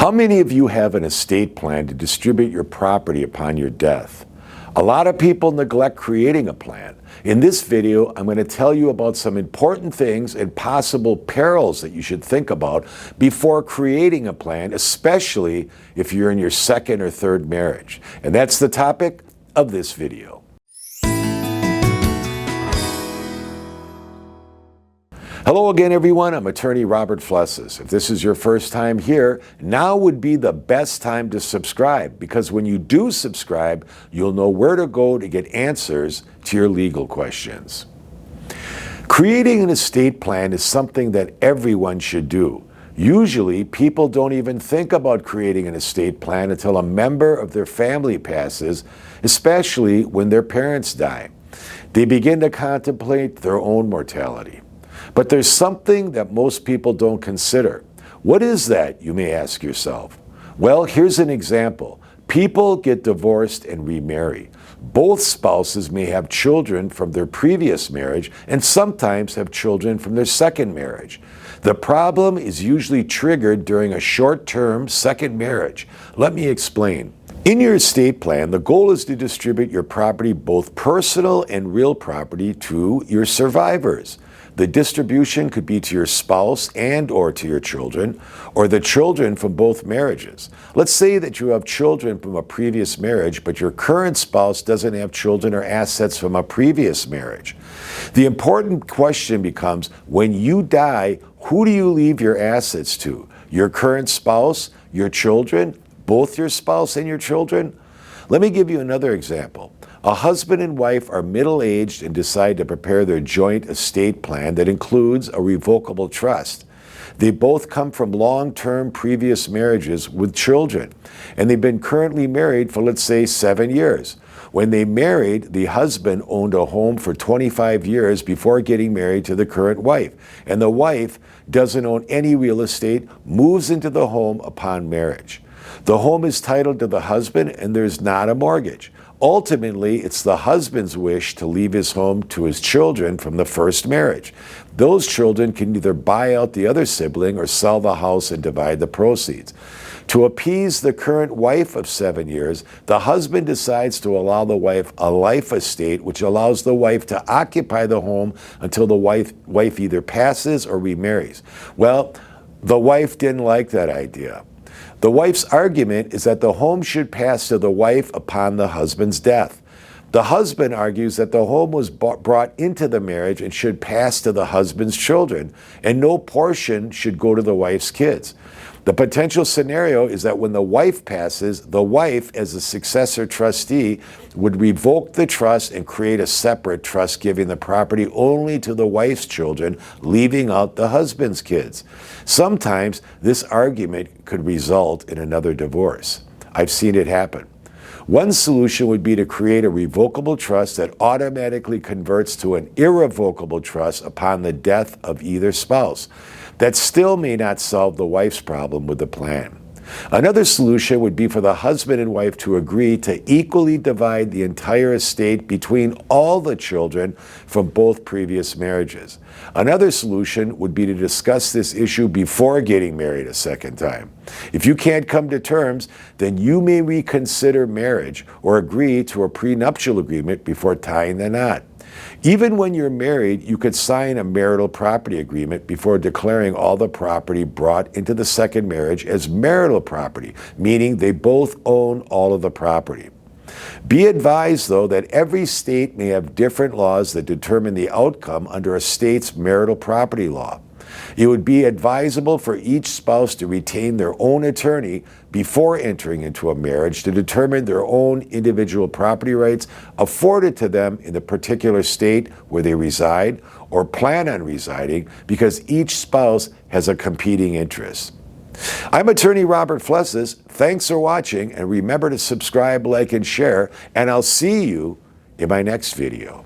How many of you have an estate plan to distribute your property upon your death? A lot of people neglect creating a plan. In this video, I'm going to tell you about some important things and possible perils that you should think about before creating a plan, especially if you're in your second or third marriage. And that's the topic of this video. Hello again, everyone. I'm attorney Robert Flesses. If this is your first time here, now would be the best time to subscribe, because when you do subscribe, you'll know where to go to get answers to your legal questions. Creating an estate plan is something that everyone should do. Usually, people don't even think about creating an estate plan until a member of their family passes, especially when their parents die. They begin to contemplate their own mortality. But there's something that most people don't consider. What is that, you may ask yourself? Well, here's an example. People get divorced and remarry. Both spouses may have children from their previous marriage and sometimes have children from their second marriage. The problem is usually triggered during a short-term second marriage. Let me explain. In your estate plan, the goal is to distribute your property, both personal and real property, to your survivors. The distribution could be to your spouse and or to your children, or the children from both marriages. Let's say that you have children from a previous marriage, but your current spouse doesn't have children or assets from a previous marriage. The important question becomes, when you die, who do you leave your assets to? Your current spouse, your children, both your spouse and your children? Let me give you another example. A husband and wife are middle-aged and decide to prepare their joint estate plan that includes a revocable trust. They both come from long-term previous marriages with children, and they've been currently married for, let's say, 7 years. When they married, the husband owned a home for 25 years before getting married to the current wife, and the wife doesn't own any real estate, moves into the home upon marriage. The home is titled to the husband, and there's not a mortgage. Ultimately, it's the husband's wish to leave his home to his children from the first marriage. Those children can either buy out the other sibling or sell the house and divide the proceeds. To appease the current wife of 7 years, the husband decides to allow the wife a life estate, which allows the wife to occupy the home until the wife either passes or remarries. Well, the wife didn't like that idea. The wife's argument is that the home should pass to the wife upon the husband's death. The husband argues that the home was brought into the marriage and should pass to the husband's children, and no portion should go to the wife's kids. The potential scenario is that when the wife passes, the wife, as a successor trustee, would revoke the trust and create a separate trust, giving the property only to the wife's children, leaving out the husband's kids. Sometimes this argument could result in another divorce. I've seen it happen. One solution would be to create a revocable trust that automatically converts to an irrevocable trust upon the death of either spouse. That still may not solve the wife's problem with the plan. Another solution would be for the husband and wife to agree to equally divide the entire estate between all the children from both previous marriages. Another solution would be to discuss this issue before getting married a second time. If you can't come to terms, then you may reconsider marriage or agree to a prenuptial agreement before tying the knot. Even when you're married, you could sign a marital property agreement before declaring all the property brought into the second marriage as marital property, meaning they both own all of the property. Be advised, though, that every state may have different laws that determine the outcome under a state's marital property law. It would be advisable for each spouse to retain their own attorney before entering into a marriage to determine their own individual property rights afforded to them in the particular state where they reside or plan on residing, because each spouse has a competing interest. I'm attorney Robert Flesses. Thanks for watching, and remember to subscribe, like, and share, and I'll see you in my next video.